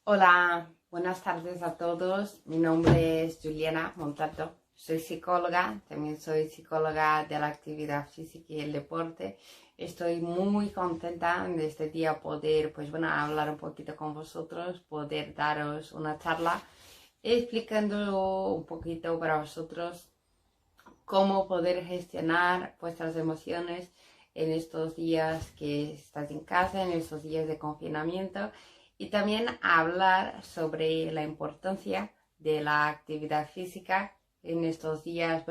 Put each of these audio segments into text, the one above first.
Hola, buenas tardes a todos. Mi nombre es Juliana Montalto. Soy psicóloga, también soy psicóloga de la actividad física y el deporte. Estoy muy contenta de este día poder, hablar un poquito con vosotros, poder daros una charla explicando un poquito para vosotros cómo poder gestionar vuestras emociones en estos días que estás en casa, en estos días de confinamiento, y también hablar sobre la importancia de la actividad física en estos días,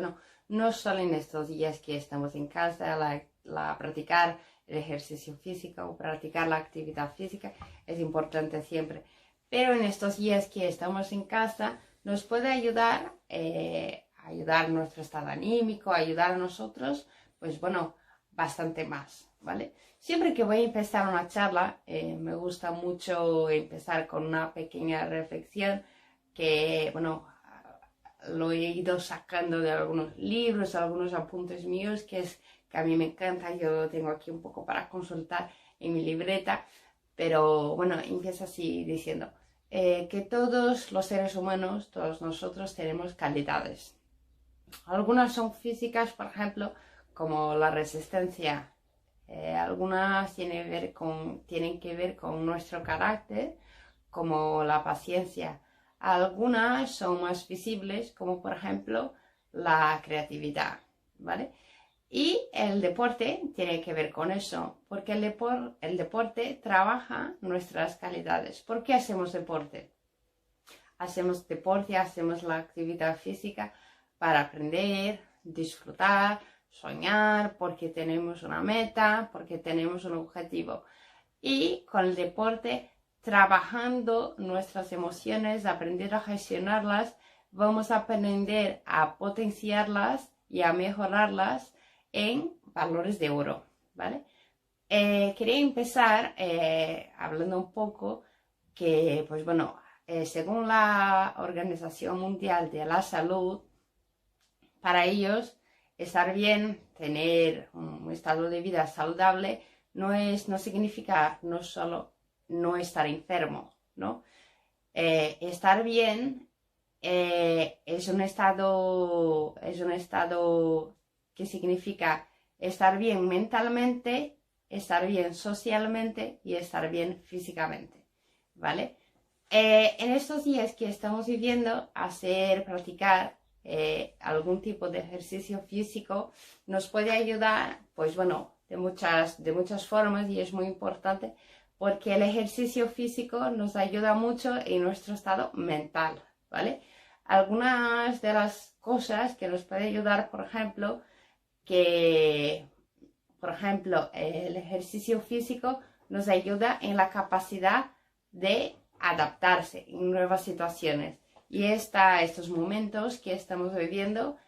no solo en estos días que estamos en casa, practicar el ejercicio físico o practicar la actividad física es importante siempre, pero en estos días que estamos en casa nos puede ayudar nuestro estado anímico, ayudar a nosotros, bastante más, ¿vale? Siempre que voy a empezar una charla, me gusta mucho empezar con una pequeña reflexión que, lo he ido sacando de algunos libros, algunos apuntes míos, que a mí me encanta. Yo lo tengo aquí un poco para consultar en mi libreta, pero empieza así diciendo que todos los seres humanos, todos nosotros tenemos calidades. Algunas son físicas, por ejemplo, como la resistencia. Algunas tienen que ver con nuestro carácter, como la paciencia. Algunas son más visibles, como por ejemplo la creatividad, ¿vale? Y el deporte tiene que ver con eso, porque el deporte trabaja nuestras calidades. ¿Por qué hacemos deporte? Hacemos la actividad física para aprender, disfrutar, soñar, porque tenemos una meta, porque tenemos un objetivo. Y con el deporte, trabajando nuestras emociones, aprender a gestionarlas, vamos a aprender a potenciarlas y a mejorarlas en valores de oro, ¿vale? Quería empezar hablando un poco que, según la Organización Mundial de la Salud, para ellos estar bien, tener un estado de vida saludable, no significa no solo no estar enfermo, ¿no? Estar bien es un estado que significa estar bien mentalmente, estar bien socialmente y estar bien físicamente, ¿vale? En estos días que estamos viviendo, practicar algún tipo de ejercicio físico nos puede ayudar, de muchas formas, y es muy importante porque el ejercicio físico nos ayuda mucho en nuestro estado mental, ¿vale? Algunas de las cosas que nos puede ayudar, por ejemplo, el ejercicio físico nos ayuda en la capacidad de adaptarse en nuevas situaciones. Y estos momentos que estamos viviendo,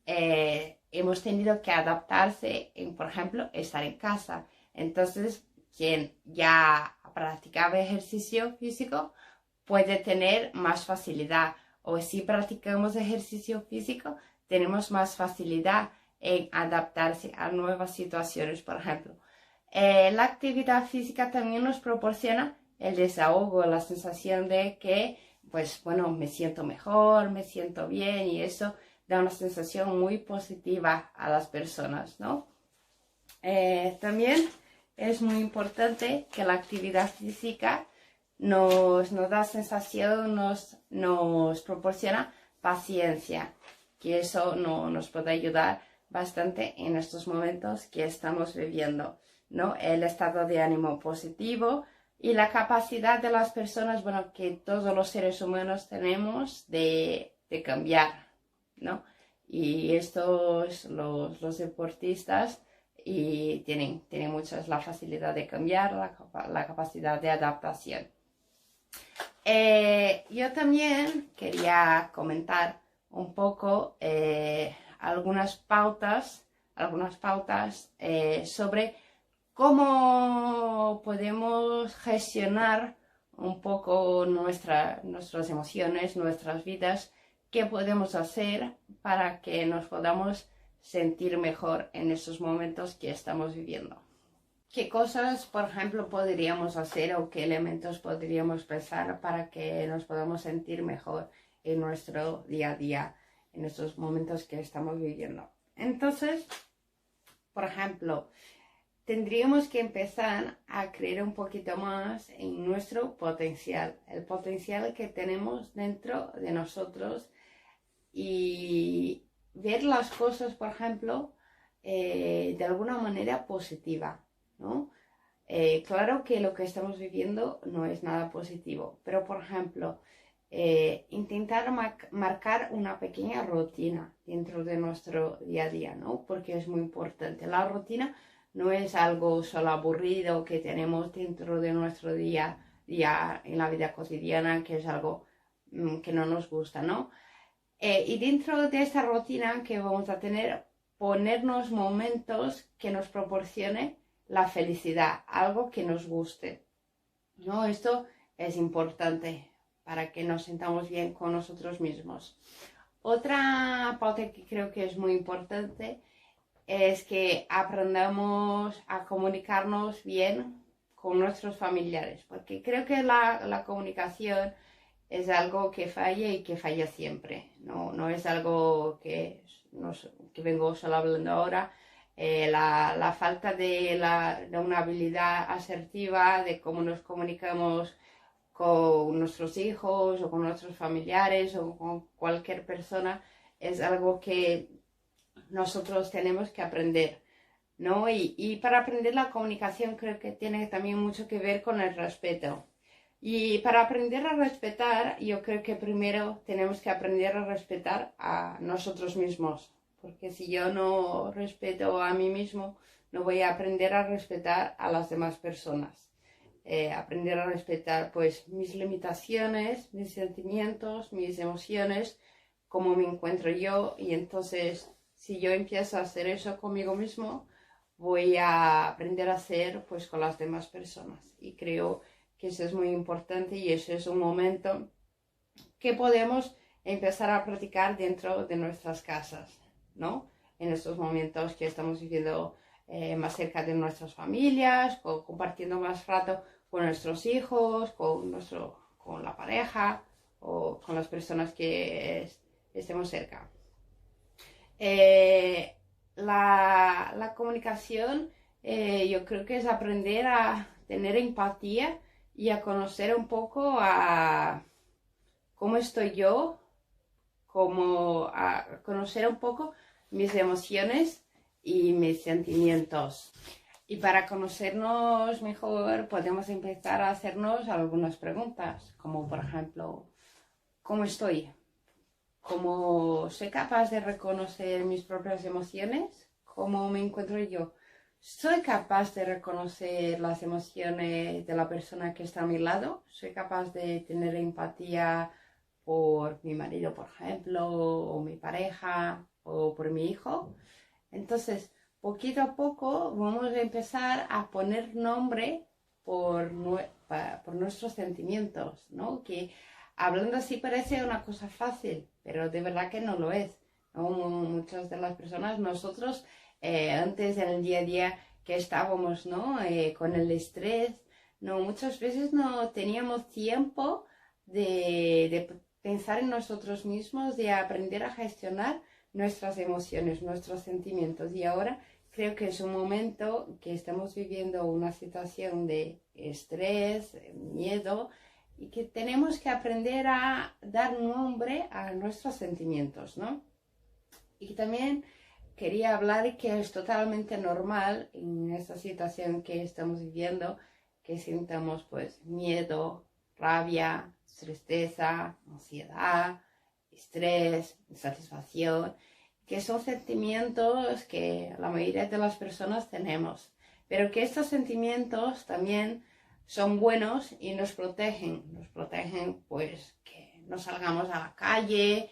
hemos tenido que adaptarse por ejemplo, estar en casa. Entonces, quien ya practicaba ejercicio físico puede tener más facilidad. O si practicamos ejercicio físico, tenemos más facilidad en adaptarse a nuevas situaciones, por ejemplo. La actividad física también nos proporciona el desahogo, la sensación de que, me siento mejor, me siento bien, y eso da una sensación muy positiva a las personas, ¿no? También es muy importante que la actividad física nos da sensación, nos proporciona paciencia, que eso nos puede ayudar bastante en estos momentos que estamos viviendo, ¿no? El estado de ánimo positivo y la capacidad de las personas, que todos los seres humanos tenemos de cambiar, ¿no? Y los deportistas y tienen la facilidad de cambiar, la capacidad de adaptación. Yo también quería comentar un poco algunas pautas sobre cómo podemos gestionar un poco nuestras emociones, nuestras vidas, qué podemos hacer para que nos podamos sentir mejor en esos momentos que estamos viviendo. qué cosas, por ejemplo, podríamos hacer o qué elementos podríamos pensar para que nos podamos sentir mejor en nuestro día a día, en estos momentos que estamos viviendo. Entonces, por ejemplo, tendríamos que empezar a creer un poquito más en nuestro potencial, el potencial que tenemos dentro de nosotros y ver las cosas, por ejemplo, de alguna manera positiva, ¿no? Claro que lo que estamos viviendo no es nada positivo, pero por ejemplo, intentar marcar una pequeña rutina dentro de nuestro día a día, ¿no? Porque es muy importante. La rutina no es algo solo aburrido que tenemos dentro de nuestro día a día en la vida cotidiana, que es algo que no nos gusta, ¿no? Y dentro de esta rutina que vamos a tener, ponernos momentos que nos proporcione la felicidad, algo que nos guste, ¿no? Esto es importante para que nos sintamos bien con nosotros mismos. Otra parte que creo que es muy importante es que aprendamos a comunicarnos bien con nuestros familiares, porque creo que la comunicación es algo que falla y que falla siempre, no es algo que vengo solo hablando ahora. La falta de una habilidad asertiva, de cómo nos comunicamos con nuestros hijos o con nuestros familiares o con cualquier persona, es algo que nosotros tenemos que aprender, ¿no? Y para aprender la comunicación creo que tiene también mucho que ver con el respeto. Y para aprender a respetar, yo creo que primero tenemos que aprender a respetar a nosotros mismos, porque si yo no respeto a mí mismo, no voy a aprender a respetar a las demás personas. Aprender a respetar pues mis limitaciones, mis sentimientos, mis emociones, cómo me encuentro yo, y entonces si yo empiezo a hacer eso conmigo mismo, voy a aprender a hacer pues con las demás personas, y creo que eso es muy importante y eso es un momento que podemos empezar a practicar dentro de nuestras casas, ¿no? En estos momentos que estamos viviendo más cerca de nuestras familias, compartiendo más rato con nuestros hijos, con la pareja o con las personas que estemos cerca. La comunicación, yo creo que es aprender a tener empatía y a conocer un poco a cómo estoy yo, como a conocer un poco mis emociones y mis sentimientos. Y para conocernos mejor podemos empezar a hacernos algunas preguntas, como por ejemplo, ¿cómo estoy? ¿Cómo soy capaz de reconocer mis propias emociones? ¿Cómo me encuentro yo? ¿Soy capaz de reconocer las emociones de la persona que está a mi lado? ¿Soy capaz de tener empatía por mi marido, por ejemplo, o mi pareja, o por mi hijo? Entonces, poquito a poco vamos a empezar a poner nombre por nuestros sentimientos, ¿no? Que hablando así parece una cosa fácil, pero de verdad que no lo es, ¿no? Muchas de las personas, nosotros antes en el día a día que estábamos, ¿no? Con el estrés, no, muchas veces no teníamos tiempo de pensar en nosotros mismos, de aprender a gestionar nuestras emociones, nuestros sentimientos. Y ahora creo que es un momento que estamos viviendo una situación de estrés, miedo, y que tenemos que aprender a dar nombre a nuestros sentimientos, ¿no? Y también quería hablar que es totalmente normal en esta situación que estamos viviendo, que sintamos pues miedo, rabia, tristeza, ansiedad, estrés, insatisfacción, que son sentimientos que la mayoría de las personas tenemos, pero que estos sentimientos también son buenos y nos protegen pues que no salgamos a la calle,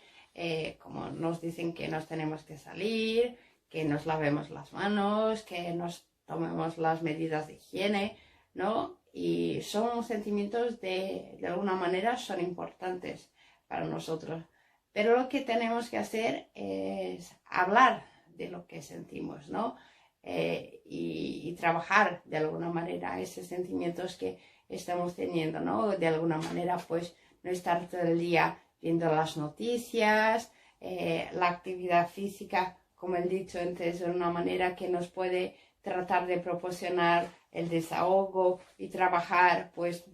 como nos dicen que nos tenemos que salir, que nos lavemos las manos, que nos tomemos las medidas de higiene, ¿no? Y son sentimientos de alguna manera son importantes para nosotros. Pero lo que tenemos que hacer es hablar de lo que sentimos, ¿no? Y y trabajar de alguna manera esos sentimientos que estamos teniendo, ¿no? De alguna manera, pues, no estar todo el día viendo las noticias, la actividad física, como he dicho antes, de una manera que nos puede tratar de proporcionar el desahogo y trabajar, pues,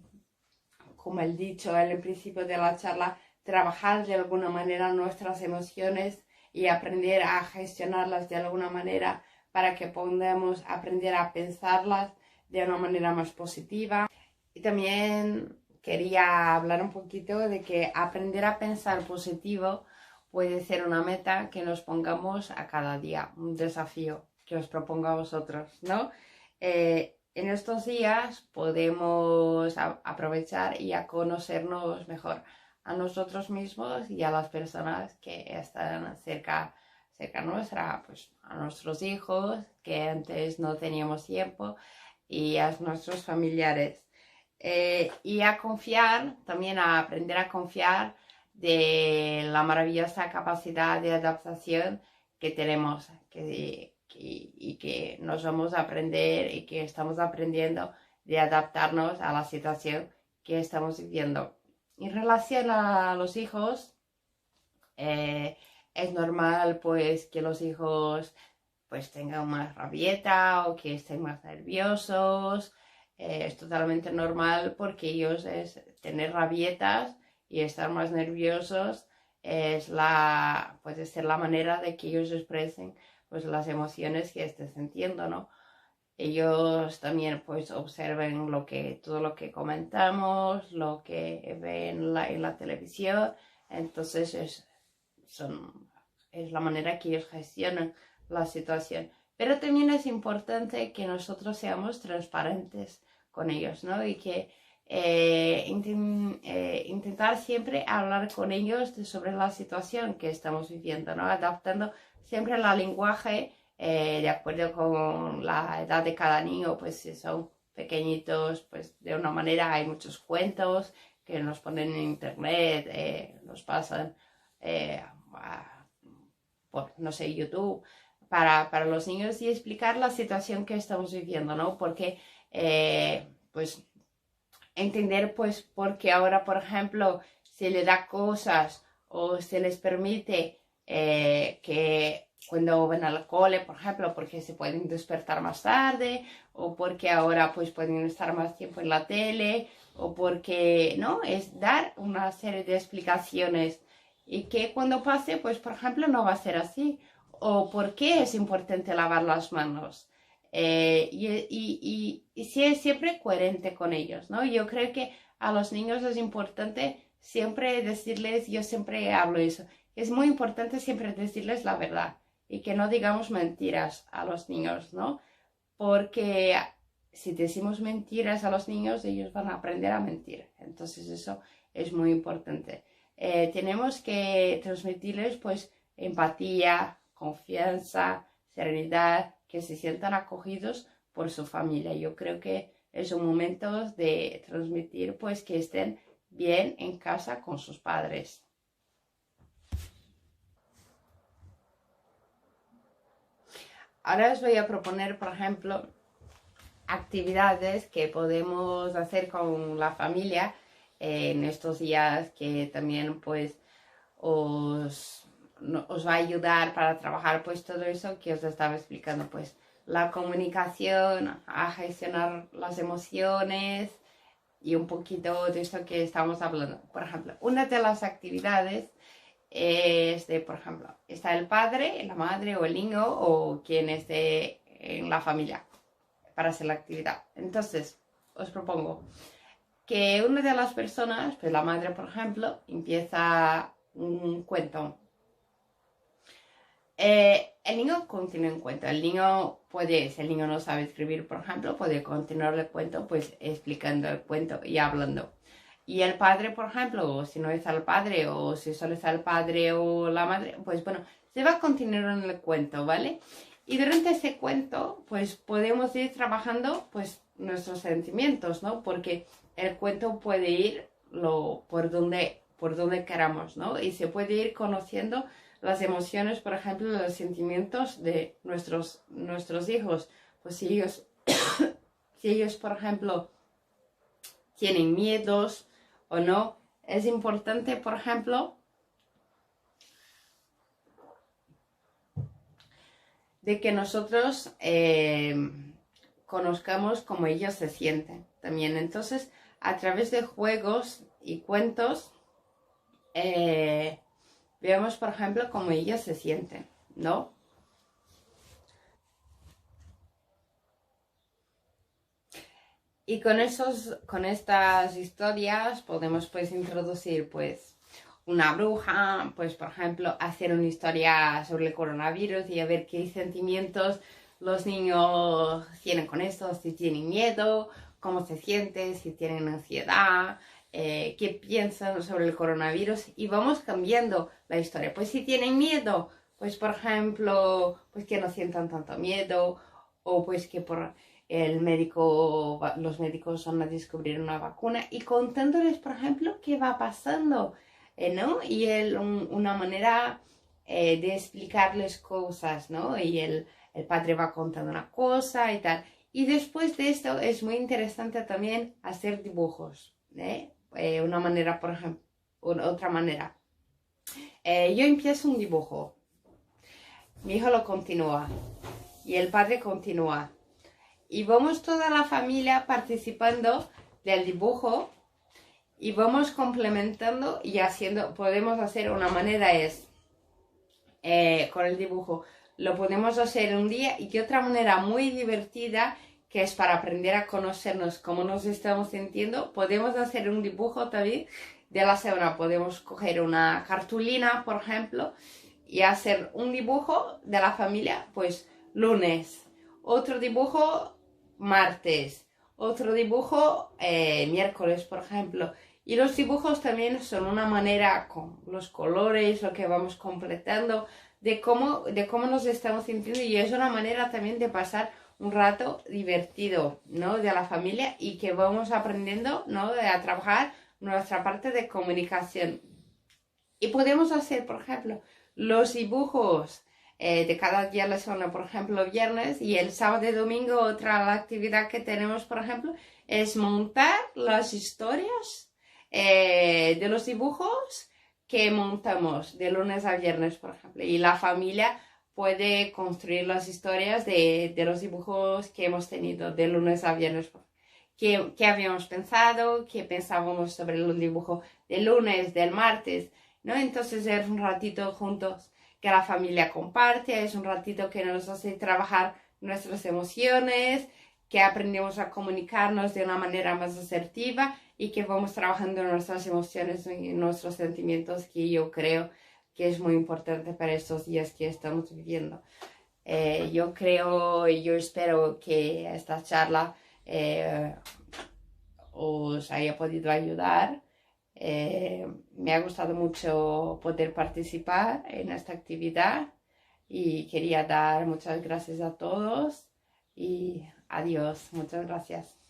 como he dicho en el principio de la charla, trabajar de alguna manera nuestras emociones y aprender a gestionarlas de alguna manera para que podamos aprender a pensarlas de una manera más positiva. Y también quería hablar un poquito de que aprender a pensar positivo puede ser una meta que nos pongamos a cada día, un desafío que os propongo a vosotros, ¿no? En estos días podemos aprovechar y a conocernos mejor a nosotros mismos y a las personas que están cerca nuestra, pues a nuestros hijos que antes no teníamos tiempo y a nuestros familiares. Y a confiar, también a aprender a confiar de la maravillosa capacidad de adaptación que tenemos y que nos vamos a aprender y que estamos aprendiendo de adaptarnos a la situación que estamos viviendo. En relación a los hijos, es normal pues que los hijos pues tengan más rabieta o que estén más nerviosos. Es totalmente normal porque ellos tener rabietas y estar más nerviosos puede ser la manera de que ellos expresen pues las emociones que estén sintiendo, ¿no? Ellos también pues observen todo lo que comentamos, lo que ven en la televisión, entonces es la manera que ellos gestionan la situación. Pero también es importante que nosotros seamos transparentes con ellos, ¿no? Y que intentar siempre hablar con ellos sobre la situación que estamos viviendo, ¿no? Adaptando siempre el lenguaje de acuerdo con la edad de cada niño, pues si son pequeñitos, pues de una manera hay muchos cuentos que nos ponen en internet, nos pasan por, no sé, YouTube, para los niños y explicar la situación que estamos viviendo, ¿no? Porque, pues, entender, pues, porque ahora, por ejemplo, se les da cosas o se les permite que cuando van al cole, por ejemplo, porque se pueden despertar más tarde o porque ahora, pues, pueden estar más tiempo en la tele o porque, ¿no? Es dar una serie de explicaciones y que cuando pase, pues, por ejemplo, no va a ser así. O por qué es importante lavar las manos. Y ser siempre coherente con ellos, ¿no? Yo creo que a los niños es importante siempre decirles, yo siempre hablo eso, es muy importante siempre decirles la verdad y que no digamos mentiras a los niños, ¿no? Porque si decimos mentiras a los niños, ellos van a aprender a mentir. Entonces eso es muy importante. Tenemos que transmitirles pues empatía, confianza, serenidad, que se sientan acogidos por su familia. Yo creo que es un momento de transmitir pues que estén bien en casa con sus padres. Ahora os voy a proponer, por ejemplo, actividades que podemos hacer con la familia en estos días que también pues os va a ayudar para trabajar pues todo eso que os estaba explicando, pues la comunicación, a gestionar las emociones y un poquito de esto que estamos hablando. Por ejemplo, una de las actividades es de, por ejemplo, está el padre, la madre o el niño o quien esté en la familia para hacer la actividad. Entonces, os propongo que una de las personas, pues la madre, por ejemplo, empieza un cuento. El niño continúa un cuento. El niño puede, si el niño no sabe escribir, por ejemplo, puede continuar el cuento, pues explicando el cuento y hablando. Y el padre, por ejemplo, o si no está el padre, o si solo está el padre o la madre, pues bueno, se va a continuar en el cuento, ¿vale? Y durante ese cuento, pues podemos ir trabajando, pues, nuestros sentimientos, ¿no? Porque el cuento puede ir por donde queramos, ¿no? Y se puede ir conociendo las emociones, por ejemplo, los sentimientos de nuestros hijos. Pues si ellos si ellos, por ejemplo, tienen miedos o no. Es importante, por ejemplo, de que nosotros conozcamos cómo ellos se sienten también. Entonces, a través de juegos y cuentos, veamos, por ejemplo, cómo ellos se sienten, ¿no? Y con estas historias podemos pues introducir pues una bruja, pues por ejemplo hacer una historia sobre el coronavirus y a ver qué sentimientos los niños tienen con esto, si tienen miedo, cómo se sienten, si tienen ansiedad, qué piensan sobre el coronavirus y vamos cambiando la historia. Pues si tienen miedo, pues por ejemplo, pues que no sientan tanto miedo o pues que los médicos van a descubrir una vacuna y contándoles, por ejemplo, qué va pasando, ¿no? Y una manera de explicarles cosas, ¿no? Y el padre va contando una cosa y tal. Y después de esto es muy interesante también hacer dibujos, ¿eh? Una manera, por ejemplo, otra manera. Yo empiezo un dibujo, mi hijo lo continúa y el padre continúa. Y vamos toda la familia participando del dibujo y vamos complementando y haciendo, podemos hacer una manera es, con el dibujo, lo podemos hacer un día y que otra manera muy divertida, que es para aprender a conocernos cómo nos estamos sintiendo, podemos hacer un dibujo también de la semana, podemos coger una cartulina, por ejemplo, y hacer un dibujo de la familia, pues lunes, otro dibujo martes, otro dibujo miércoles, por ejemplo. Y los dibujos también son una manera, con los colores, lo que vamos completando, de cómo nos estamos sintiendo y es una manera también de pasar un rato divertido, ¿no? De la familia y que vamos aprendiendo, ¿no? A trabajar nuestra parte de comunicación. Y podemos hacer, por ejemplo, los dibujos de cada día de la semana, por ejemplo, viernes, y el sábado y domingo otra actividad que tenemos, por ejemplo, es montar las historias de los dibujos que montamos de lunes a viernes, por ejemplo, y la familia puede construir las historias de los dibujos que hemos tenido de lunes a viernes. ¿Qué habíamos pensado? ¿Qué pensábamos sobre el dibujo del lunes, del martes? ¿No? Entonces es un ratito juntos que la familia comparte, es un ratito que nos hace trabajar nuestras emociones, que aprendemos a comunicarnos de una manera más asertiva y que vamos trabajando nuestras emociones y nuestros sentimientos, que yo creo que es muy importante para estos días que estamos viviendo. Yo creo y yo espero que esta charla os haya podido ayudar. Me ha gustado mucho poder participar en esta actividad y quería dar muchas gracias a todos y adiós, muchas gracias.